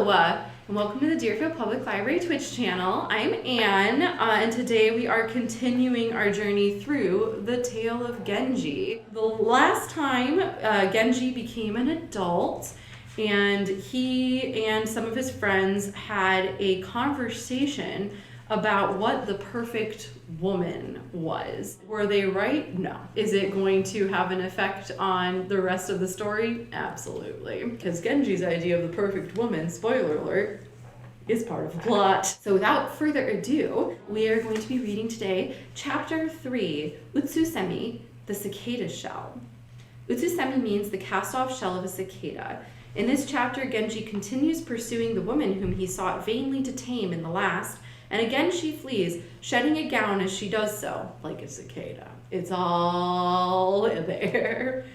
And welcome to the Deerfield Public Library Twitch channel. I'm Anne, and today we are continuing our journey through the tale of Genji. The last time Genji became an adult, and he and some of his friends had a conversation about what the perfect woman was. Were they right? No. Is it going to have an effect on the rest of the story? Absolutely. Because Genji's idea of the perfect woman, spoiler alert, is part of the plot. So without further ado, we are going to be reading today Chapter 3, Utsusemi, the Cicada Shell. Utsusemi means the cast-off shell of a cicada. In this chapter, Genji continues pursuing the woman whom he sought vainly to tame in the last, and again she flees, shedding a gown as she does so, like a cicada. It's all there.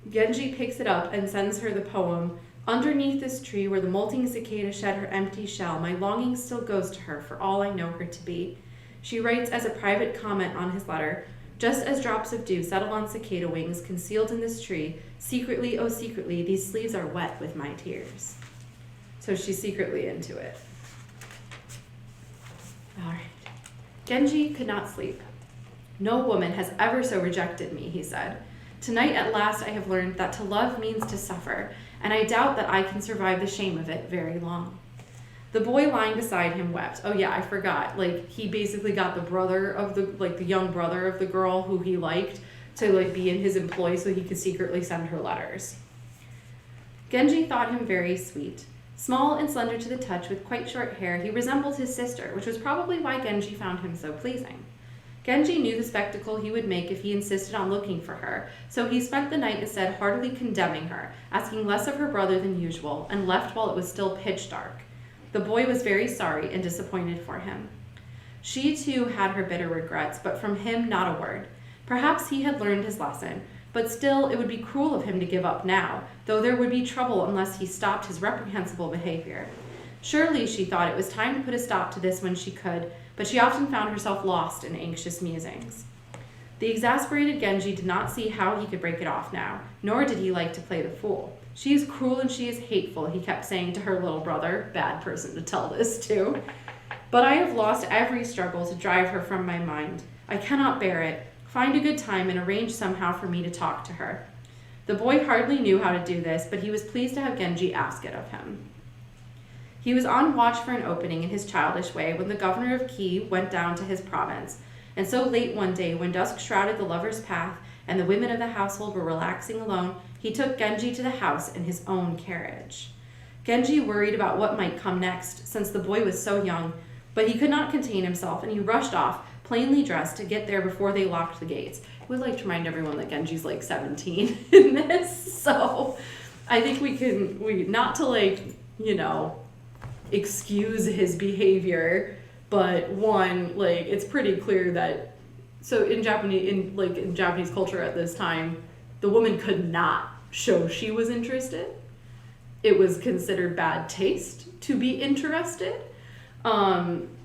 Genji picks it up and sends her the poem, "Underneath this tree where the molting cicada shed her empty shell, my longing still goes to her for all I know her to be." She writes as a private comment on his letter, "Just as drops of dew settle on cicada wings concealed in this tree, secretly, oh secretly, these sleeves are wet with my tears." So she's secretly into it. All right. Genji could not sleep. "No woman has ever so rejected me," he said. "Tonight at last I have learned that to love means to suffer, and I doubt that I can survive the shame of it very long." The boy lying beside him wept. Oh yeah, I forgot. Like, he basically got the brother of the young brother of the girl who he liked to be in his employ so he could secretly send her letters. Genji thought him very sweet. Small and slender to the touch, with quite short hair, he resembled his sister, which was probably why Genji found him so pleasing. Genji knew the spectacle he would make if he insisted on looking for her, so he spent the night instead heartily condemning her, asking less of her brother than usual, and left while it was still pitch dark. The boy was very sorry and disappointed for him. She too had her bitter regrets, but from him not a word. Perhaps he had learned his lesson, but still it would be cruel of him to give up now, though there would be trouble unless he stopped his reprehensible behavior. Surely, she thought, it was time to put a stop to this when she could, but she often found herself lost in anxious musings. The exasperated Genji did not see how he could break it off now, nor did he like to play the fool. "She is cruel and she is hateful," he kept saying to her little brother, bad person to tell this to. "But I have lost every struggle to drive her from my mind. I cannot bear it. Find a good time and arrange somehow for me to talk to her." The boy hardly knew how to do this, but he was pleased to have Genji ask it of him. He was on watch for an opening in his childish way when the governor of Ki went down to his province, and so late one day when dusk shrouded the lover's path and the women of the household were relaxing alone, he took Genji to the house in his own carriage. Genji worried about what might come next, since the boy was so young, but he could not contain himself, and he rushed off, plainly dressed, to get there before they locked the gates. I would like to remind everyone that Genji's 17 in this, so I think we not to excuse his behavior, but one, it's pretty clear that, so in Japanese culture at this time, the woman could not show she was interested. It was considered bad taste to be interested.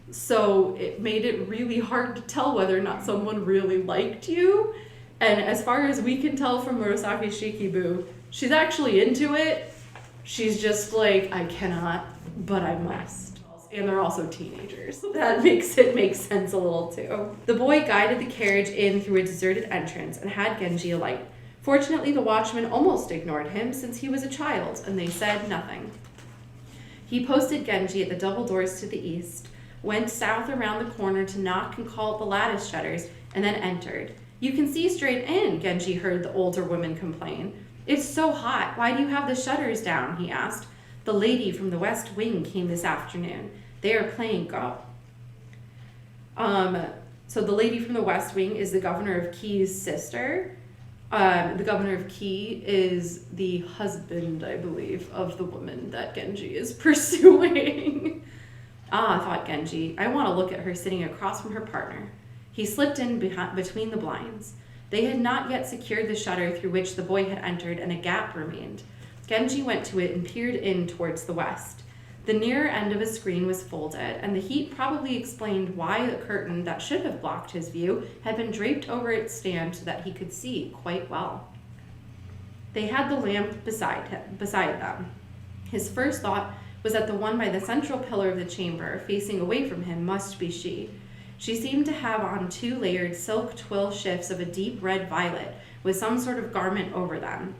So it made it really hard to tell whether or not someone really liked you. And as far as we can tell from Murasaki Shikibu, she's actually into it. She's just I cannot, but I must. And they're also teenagers. That makes it make sense a little too. The boy guided the carriage in through a deserted entrance and had Genji alight. Fortunately, the watchman almost ignored him since he was a child, and they said nothing. He posted Genji at the double doors to the east, went south around the corner to knock and call at the lattice shutters, and then entered. "You can see straight in," Genji heard the older woman complain. "It's so hot. Why do you have the shutters down?" he asked. "The lady from the west wing came this afternoon. They are playing Go." So the lady from the west wing is the governor of Ki's sister. The governor of Ki is the husband, I believe, of the woman that Genji is pursuing. "Ah," thought Genji, "I want to look at her sitting across from her partner." He slipped in between the blinds. They had not yet secured the shutter through which the boy had entered, and a gap remained. Genji went to it and peered in towards the west. The nearer end of a screen was folded, and the heat probably explained why the curtain that should have blocked his view had been draped over its stand so that he could see quite well. They had the lamp beside them. His first thought was that the one by the central pillar of the chamber, facing away from him, must be she. She seemed to have on 2 layered silk twill shifts of a deep red violet, with some sort of garment over them.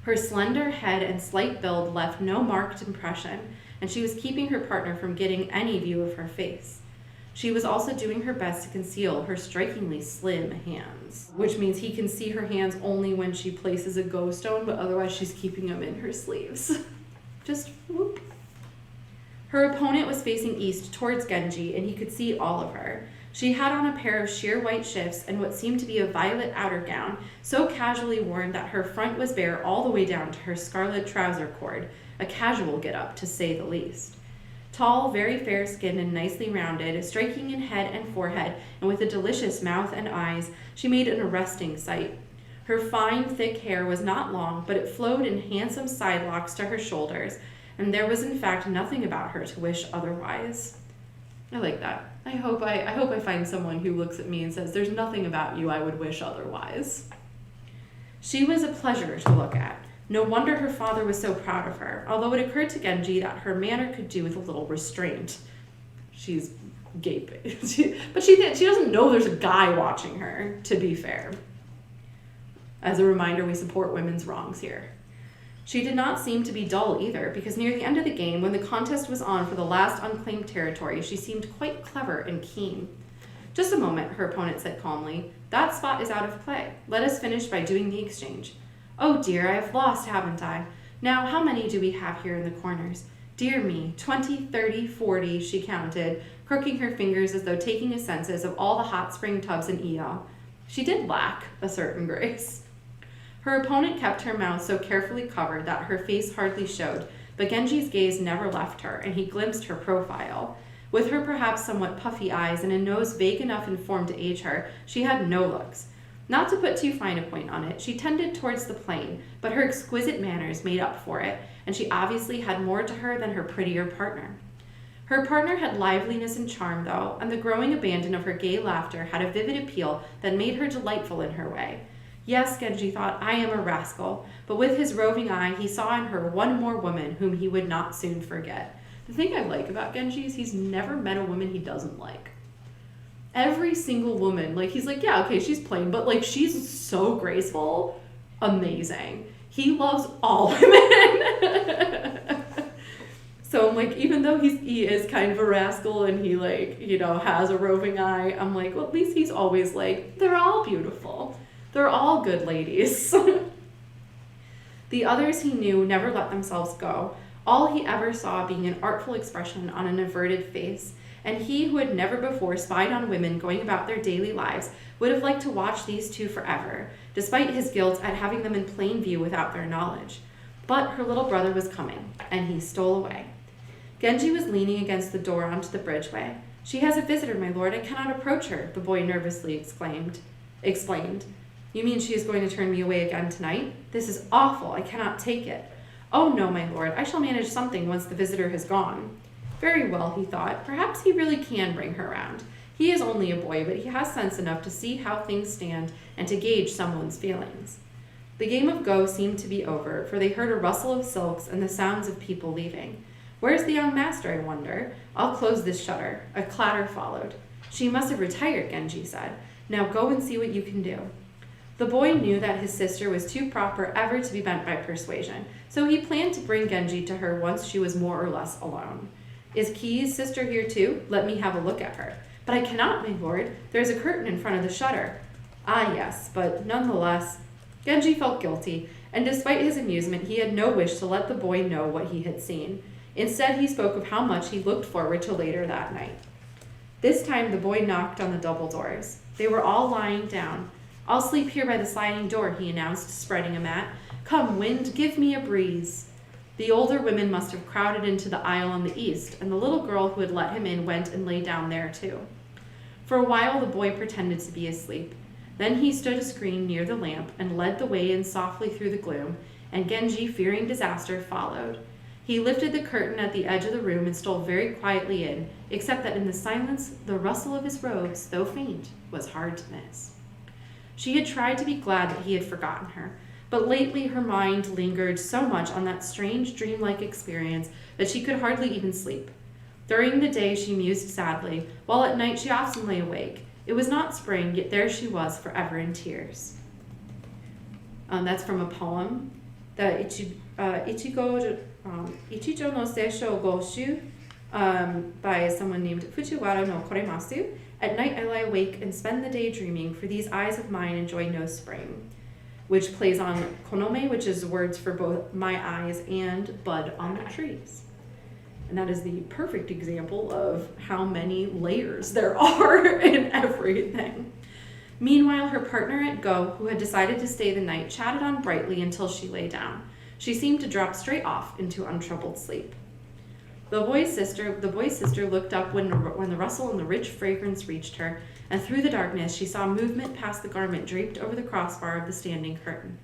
Her slender head and slight build left no marked impression, and she was keeping her partner from getting any view of her face. She was also doing her best to conceal her strikingly slim hands, which means he can see her hands only when she places a go stone, but otherwise she's keeping them in her sleeves. Just whoop. Her opponent was facing east towards Genji, and he could see all of her. She had on a pair of sheer white shifts and what seemed to be a violet outer gown, so casually worn that her front was bare all the way down to her scarlet trouser cord, a casual get-up, to say the least. Tall, very fair-skinned and nicely rounded, striking in head and forehead, and with a delicious mouth and eyes, she made an arresting sight. Her fine, thick hair was not long, but it flowed in handsome side locks to her shoulders, and there was in fact nothing about her to wish otherwise. I like that. I hope I find someone who looks at me and says, "There's nothing about you I would wish otherwise." She was a pleasure to look at. No wonder her father was so proud of her, although it occurred to Genji that her manner could do with a little restraint. She's gaping. But she doesn't know there's a guy watching her, to be fair. As a reminder, we support women's wrongs here. She did not seem to be dull either, because near the end of the game, when the contest was on for the last unclaimed territory, she seemed quite clever and keen. "Just a moment," her opponent said calmly. "That spot is out of play. Let us finish by doing the exchange." "Oh dear, I have lost, haven't I? Now, how many do we have here in the corners? Dear me, 20, 30, 40, she counted, crooking her fingers as though taking a census of all the hot spring tubs in EO. She did lack a certain grace. Her opponent kept her mouth so carefully covered that her face hardly showed, but Genji's gaze never left her, and he glimpsed her profile. With her perhaps somewhat puffy eyes and a nose vague enough in form to age her, she had no looks. Not to put too fine a point on it, she tended towards the plain, but her exquisite manners made up for it, and she obviously had more to her than her prettier partner. Her partner had liveliness and charm, though, and the growing abandon of her gay laughter had a vivid appeal that made her delightful in her way. Yes, Genji thought, I am a rascal, but with his roving eye, he saw in her one more woman whom he would not soon forget. The thing I like about Genji is he's never met a woman he doesn't like. Every single woman, like, he's like, yeah, okay, she's plain, but, like, she's so graceful, amazing. He loves all women. So I'm like, even though he is kind of a rascal and he, like, you know, has a roving eye, I'm like, well, at least he's always like, they're all beautiful. They're all good ladies. The others he knew never let themselves go, all he ever saw being an artful expression on an averted face, and he who had never before spied on women going about their daily lives would have liked to watch these two forever, despite his guilt at having them in plain view without their knowledge. But her little brother was coming, and he stole away. Genji was leaning against the door onto the bridgeway. She has a visitor, my lord. I cannot approach her, the boy nervously explained. You mean she is going to turn me away again tonight? This is awful. I cannot take it. Oh no, my lord. I shall manage something once the visitor has gone. Very well, he thought. Perhaps he really can bring her round. He is only a boy, but he has sense enough to see how things stand and to gauge someone's feelings. The game of Go seemed to be over, for they heard a rustle of silks and the sounds of people leaving. Where's the young master, I wonder? I'll close this shutter. A clatter followed. She must have retired, Genji said. Now go and see what you can do. The boy knew that his sister was too proper ever to be bent by persuasion, so he planned to bring Genji to her once she was more or less alone. Is Ki's sister here too? Let me have a look at her. But I cannot, my lord. There is a curtain in front of the shutter. Ah, yes, but nonetheless. Genji felt guilty, and despite his amusement, he had no wish to let the boy know what he had seen. Instead, he spoke of how much he looked forward to later that night. This time, the boy knocked on the double doors. They were all lying down. I'll sleep here by the sliding door, he announced, spreading a mat. Come, wind, give me a breeze. The older women must have crowded into the aisle on the east, and the little girl who had let him in went and lay down there too. For a while the boy pretended to be asleep. Then he stood a screen near the lamp and led the way in softly through the gloom, and Genji, fearing disaster, followed. He lifted the curtain at the edge of the room and stole very quietly in, except that in the silence the rustle of his robes, though faint, was hard to miss. She had tried to be glad that he had forgotten her, but lately her mind lingered so much on that strange dreamlike experience that she could hardly even sleep. During the day she mused sadly, while at night she often lay awake. It was not spring, yet there she was forever in tears. That's from a poem, the Ichigo no Seisho Goshu, by someone named Fujiwara no Koremasu. At night I lie awake and spend the day dreaming, for these eyes of mine enjoy no spring. Which plays on konome, which is words for both my eyes and bud on the trees. And that is the perfect example of how many layers there are in everything. Meanwhile, her partner at Go, who had decided to stay the night, chatted on brightly until she lay down. She seemed to drop straight off into untroubled sleep. The boy's sister looked up when the rustle and the rich fragrance reached her, and through the darkness she saw movement past the garment draped over the crossbar of the standing curtain.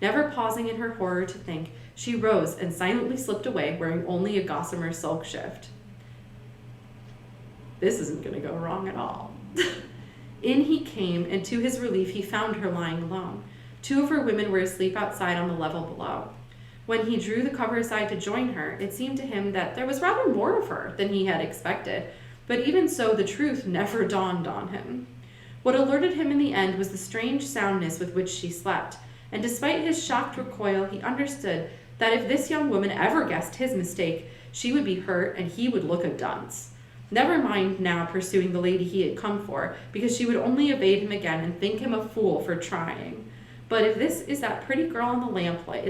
Never pausing in her horror to think, she rose and silently slipped away, wearing only a gossamer silk shift. This isn't going to go wrong at all. In he came, and to his relief he found her lying alone. Two of her women were asleep outside on the level below. When he drew the cover aside to join her, it seemed to him that there was rather more of her than he had expected, but even so the truth never dawned on him. What alerted him in the end was the strange soundness with which she slept, and despite his shocked recoil, he understood that if this young woman ever guessed his mistake, she would be hurt and he would look a dunce. Never mind now pursuing the lady he had come for, because she would only evade him again and think him a fool for trying. But if this is that pretty girl in the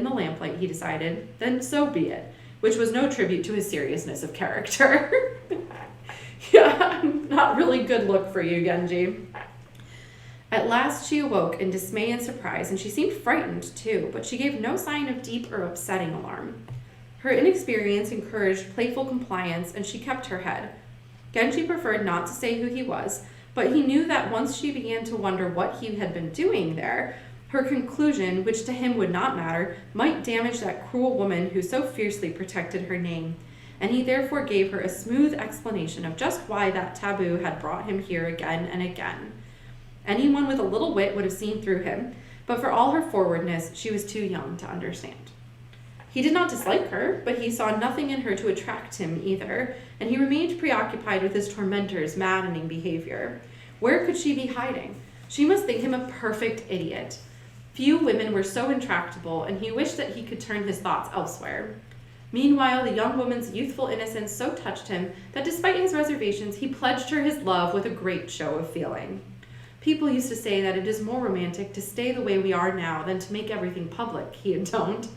lamplight, he decided, then so be it, which was no tribute to his seriousness of character. Yeah, not really good look for you, Genji. At last she awoke in dismay and surprise, and she seemed frightened too, but she gave no sign of deep or upsetting alarm. Her inexperience encouraged playful compliance, and she kept her head. Genji preferred not to say who he was, but he knew that once she began to wonder what he had been doing there, her conclusion, which to him would not matter, might damage that cruel woman who so fiercely protected her name, and he therefore gave her a smooth explanation of just why that taboo had brought him here again and again. Anyone with a little wit would have seen through him, but for all her forwardness, she was too young to understand. He did not dislike her, but he saw nothing in her to attract him either, and he remained preoccupied with his tormentor's maddening behavior. Where could she be hiding? She must think him a perfect idiot. Few women were so intractable, and he wished that he could turn his thoughts elsewhere. Meanwhile, the young woman's youthful innocence so touched him that despite his reservations, he pledged her his love with a great show of feeling. People used to say that it is more romantic to stay the way we are now than to make everything public, he intoned.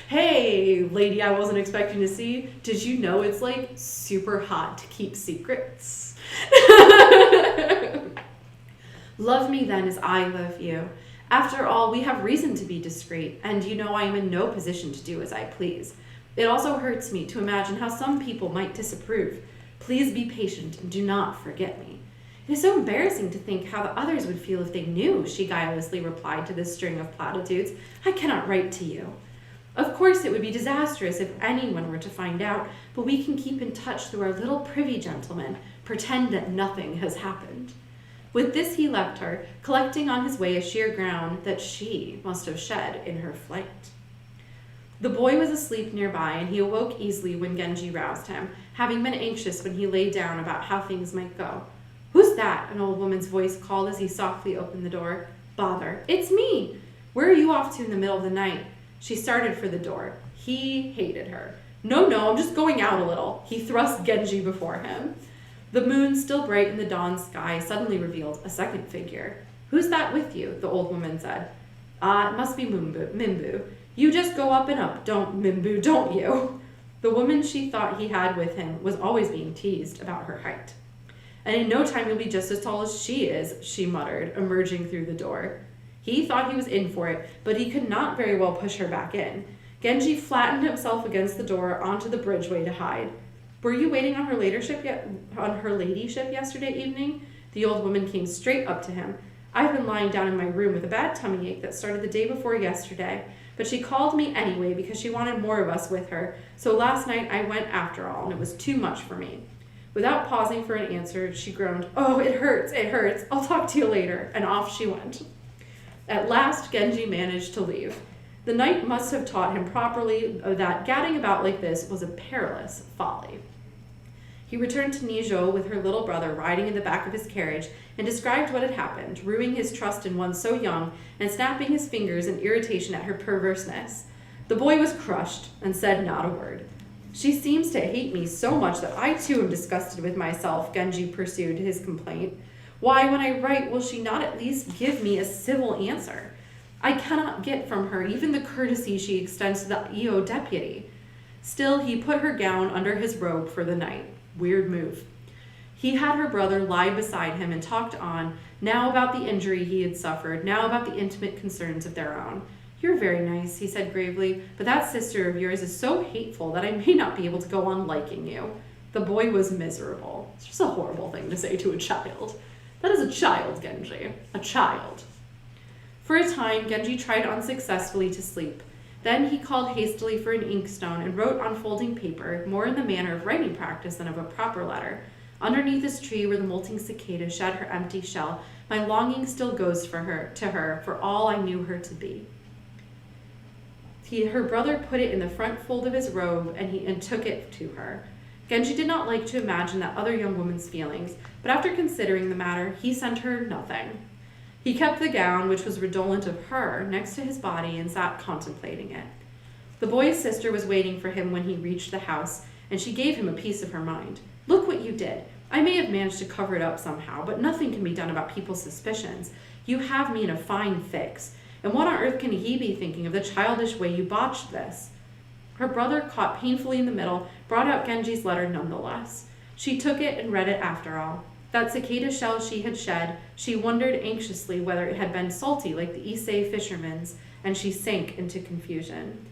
Hey, lady I wasn't expecting to see, did you know it's like super hot to keep secrets? Love me then as I love you. After all, we have reason to be discreet, and you know I am in no position to do as I please. It also hurts me to imagine how some people might disapprove. Please be patient and do not forget me. It is so embarrassing to think how the others would feel if they knew, she guilelessly replied to this string of platitudes. I cannot write to you. Of course it would be disastrous if anyone were to find out, but we can keep in touch through our little privy gentleman, pretend that nothing has happened. With this he left her, collecting on his way a sheer ground that she must have shed in her flight. The boy was asleep nearby, and he awoke easily when Genji roused him, having been anxious when he lay down about how things might go. Who's that? An old woman's voice called as he softly opened the door. Bother, it's me. Where are you off to in the middle of the night? She started for the door. He hated her. No, I'm just going out a little. He thrust Genji before him. The moon, still bright in the dawn sky, suddenly revealed a second figure. Who's that with you? The old woman said. It must be Mimbu. You just go up and up, Mimbu, don't you? The woman she thought he had with him was always being teased about her height. And in no time you'll be just as tall as she is, she muttered, emerging through the door. He thought he was in for it, but he could not very well push her back in. Genji flattened himself against the door onto the bridgeway to hide. Were you waiting on her ladyship yesterday evening? The old woman came straight up to him. I've been lying down in my room with a bad tummy ache that started the day before yesterday, but she called me anyway because she wanted more of us with her, so last night I went after all, and it was too much for me. Without pausing for an answer, she groaned, Oh, it hurts, I'll talk to you later, and off she went. At last, Genji managed to leave. The knight must have taught him properly that gadding about like this was a perilous folly. He returned to Nijou with her little brother riding in the back of his carriage and described what had happened, ruining his trust in one so young and snapping his fingers in irritation at her perverseness. The boy was crushed and said not a word. She seems to hate me so much that I too am disgusted with myself, Genji pursued his complaint. Why, when I write, will she not at least give me a civil answer? I cannot get from her even the courtesy she extends to the EO deputy. Still, he put her gown under his robe for the night. Weird move. He had her brother lie beside him and talked on, now about the injury he had suffered, now about the intimate concerns of their own. You're very nice, he said gravely, but that sister of yours is so hateful that I may not be able to go on liking you. The boy was miserable. It's just a horrible thing to say to a child. That is a child, Genji. A child. For a time, Genji tried unsuccessfully to sleep. Then he called hastily for an inkstone and wrote on folding paper, more in the manner of writing practice than of a proper letter. Underneath this tree where the molting cicada shed her empty shell, my longing still goes to her, for all I knew her to be. Her brother put it in the front fold of his robe and took it to her. Genji did not like to imagine that other young woman's feelings, but after considering the matter, he sent her nothing. He kept the gown, which was redolent of her, next to his body and sat contemplating it. The boy's sister was waiting for him when he reached the house, and she gave him a piece of her mind. Look what you did. I may have managed to cover it up somehow, but nothing can be done about people's suspicions. You have me in a fine fix. And what on earth can he be thinking of the childish way you botched this? Her brother, caught painfully in the middle, brought out Genji's letter nonetheless. She took it and read it after all. That cicada shell she had shed, she wondered anxiously whether it had been salty like the Issei fishermen's, and she sank into confusion.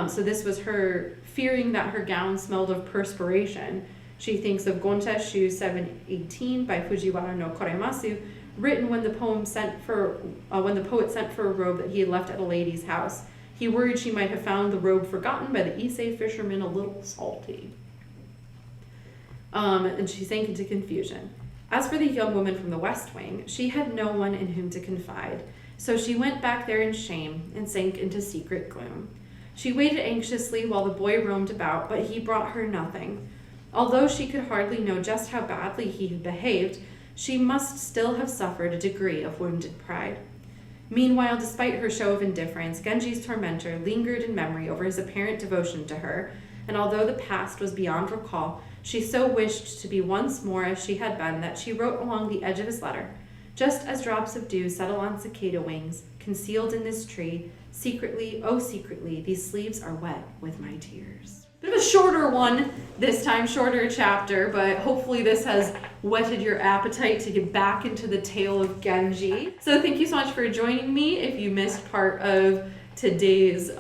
So this was her fearing that her gown smelled of perspiration. She thinks of Gonteshu 718 by Fujiwara no Koremasu, written when the poet sent for a robe that he had left at a lady's house. He worried she might have found the robe forgotten by the Issei fishermen a little salty. And she sank into confusion. As for the young woman from the West Wing, she had no one in whom to confide, so she went back there in shame and sank into secret gloom. She waited anxiously while the boy roamed about, but he brought her nothing. Although she could hardly know just how badly he had behaved, she must still have suffered a degree of wounded pride. Meanwhile, despite her show of indifference, Genji's tormentor lingered in memory over his apparent devotion to her, and although the past was beyond recall, she so wished to be once more as she had been that she wrote along the edge of his letter, just as drops of dew settle on cicada wings, concealed in this tree, secretly, oh secretly, these sleeves are wet with my tears. Bit of a shorter one this time, shorter chapter, but hopefully this has whetted your appetite to get back into the tale of Genji. So thank you so much for joining me. If you missed part of today's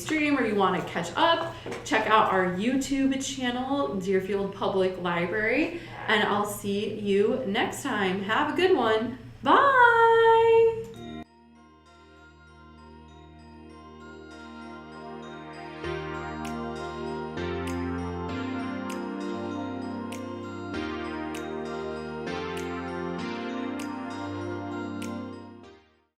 stream or you want to catch up, check out our YouTube channel, Deerfield Public Library, and I'll see you next time. Have a good one. Bye!